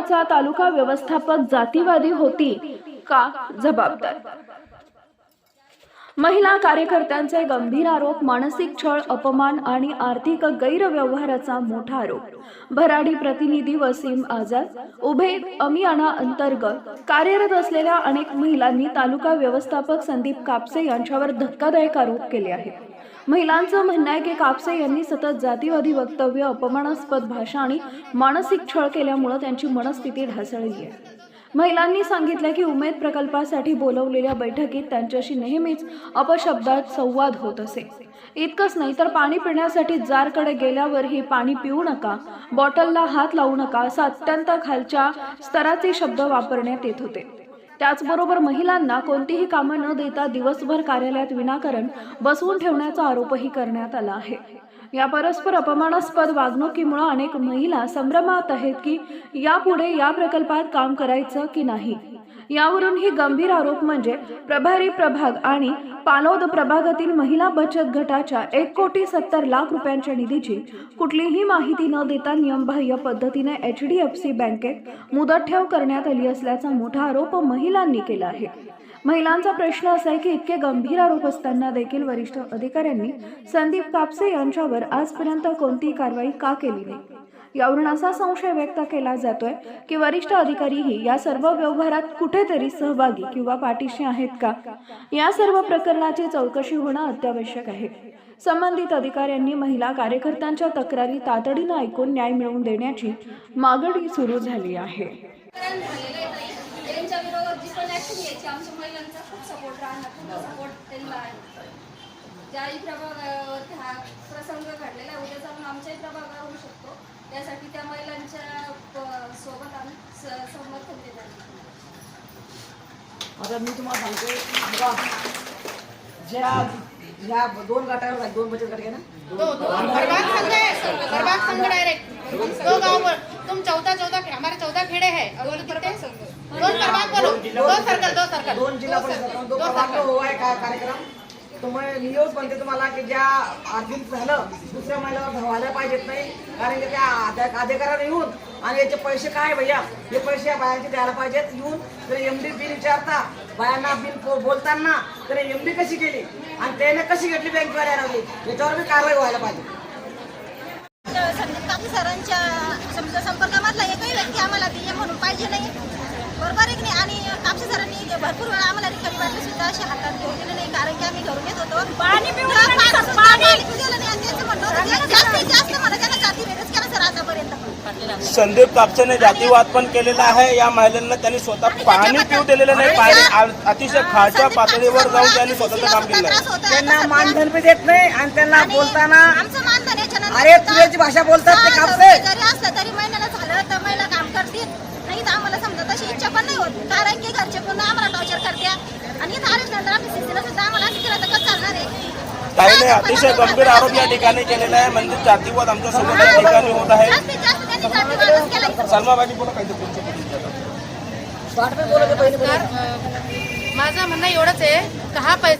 गटाचा तालुका व्यवस्थापक जातीवादी होती का जबाबदार? महिला कार्यकर्त्यांचे गंभीर आरोप, मानसिक छळ, अपमान आणि आर्थिक गैरव्यवहाराचा मोठा आरोप. भराडी प्रतिनिधी वसीम आझाद, उभे अमियाना अंतर्गत कार्यरत असलेल्या अनेक महिलांनी तालुका व्यवस्थापक संदीप कापसे यांच्यावर धक्कादायक आरोप केले आहेत. महिलांचं म्हणणं आहे की कापसे यांनी सतत जातीवादी वक्तव्य, अपमानास्पद भाषा आणि मानसिक छळ केल्यामुळे त्यांची मनस्थिती ढासळली आहे. महिलांनी सांगितले की उमेद प्रकल्पासाठी बोलवलेल्या बैठकीत त्यांच्याशी नेहमीच अपशब्दात संवाद होत असे. इतकंच नाही तर पाणी पिण्यासाठी जारकडे गेल्यावरही पाणी पिऊ नका, बॉटलला हात लावू नका असा अत्यंत खालच्या स्तराचे शब्द वापरण्यात येत होते. त्याचबरोबर महिलांना कोणतीही कामं न देता दिवसभर कार्यालयात विनाकारण बसवून ठेवण्याचा आरोपही करण्यात आला आहे. या परस्पर अपमानास्पद वागणुकीमुळे अनेक महिला संभ्रमात आहेत की यापुढे या प्रकल्पात काम करायचं की नाही. यावरून ही गंभीर आरोप म्हणजे प्रभारी प्रभाग आणि पालोद प्रभागातील महिला बचत गटाच्या 1,70,00,000 रुपयांच्या निधीची कुठलीही माहिती न देता नियमबाह्य पद्धतीने HDFC बँकेत मुदत ठेव करण्यात आली असल्याचा मोठा आरोप महिलांनी केला आहे. महिलांचा प्रश्न असा आहे की इतके गंभीर आरोप असताना देखील वरिष्ठ अधिकाऱ्यांनी संदीप कापसे यांच्यावर आजपर्यंत कोणतीही कारवाई का केली नाही. यावरून असा संशय व्यक्त केला जातोय की वरिष्ठ अधिकारीही या सर्व व्यवहारात कुठेतरी सहभागी किंवा पाठीशी आहेत का. या सर्व प्रकरणाची चौकशी होणं अत्यावश्यक आहे. संबंधित अधिकाऱ्यांनी महिला कार्यकर्त्यांच्या तक्रारी तातडीनं ऐकून न्याय मिळवून देण्याची मागणी सुरू झाली आहे. त्यांच्या विरोधात जी पण ऍक्शन घ्यायची आमच्या महिलांचा खूप सपोर्ट राहणार, खूप सपोर्ट त्यांना आहे. ज्याही प्रभागावर हा प्रसंग घडलेला आहे, उद्या जाऊन आमच्याही प्रभागावर होऊ शकतो. त्यासाठी त्या महिलांच्या सोबत आम्ही समर्थन देत आहे. आता मी तुम्हाला सांगते बघा, ज्या दोन गटावर आहेत, दोन बचत गट आहे ना, प्रभाग संघ डायरेक्ट 2 गाँव, तुम 14 हमारे 14 खेड़े हैं और कितने 2 प्रभाग बोलो, 2 सर्कल 2 जिल्हा परिषद 2 प्रभाग हुआ है का कार्यक्रम. तो मैं नियोज म्हणते तुम्हाला की ज्या आर्थिक झालं दुसऱ्या महिलाला धवायला पाहिजेत नाही, कारण की त्या अधिकाऱ्याने येऊन आणि याचे पैसे काय भैया, हे पैसे बायांचे द्यायला पाहिजेत. येऊन तर MD बिल विचारता बायांना, बिल बोलताना तर MD कशी केली आणि त्याने कशी घेतली बँकवाल्या लावली, याच्यावर बी कारवाई व्हायला पाहिजे. संदीप कापसे सरांच्या संपर्कामधला एकही व्यक्ती आम्हाला DM म्हणून पाहिजे नाही, बरोबर आहे की नाही. आणि कापसे सरांनी भरपूर वेळा आम्हाला रिकामी बाटली सुद्धा अशी हातात घेऊन दिली नाही, कारण की आम्ही घरून येत होतो. पाणी पिऊ दिलं नाही आणि त्याचं म्हणणं होतं जास्तीत जास्त मला त्यांना जातीभेदच केला सर आतापर्यंत. संदीप कापसेने जातीवाद पण केलेला आहे. या महिलांना त्यांनी स्वतः पाणी पिऊ दिलेलं नाही, पाणी अतिशय खालच्या पातळीवर जाऊन त्यांनी स्वतःचं काम केलं आहे. त्यांना मानधन बी देत नाही आणि त्यांना बोलताना आमचं मानधन याच्यानंतर अरे तुझ्याची भाषा बोलतात ते कापसे. जरी असलं तरी महिन्याला झालं तर महिला काम करतील, नाही तर आम्हाला समजा तशी इच्छा पण नाही होत, कारण की घरचे पुन्हा आम्हाला टॉर्चर करतात. आणि इथं आल्यानंतर आम्ही CCला सुद्धा आम्हाला असं केलं तर कसं चालणार आहे. काही नाही, अतिशय गंभीर आरोप या ठिकाणी केलेला आहे. म्हणजे जातीवाद आमच्या सोबत या ठिकाणी होत आहे. जास्तीत जास्त त्यांनी जातीवादच केला इथं. सलमाबाजी बोला काहीतरी तुमच्या. माझं म्हणणं एवढंच आहे का हा पैसा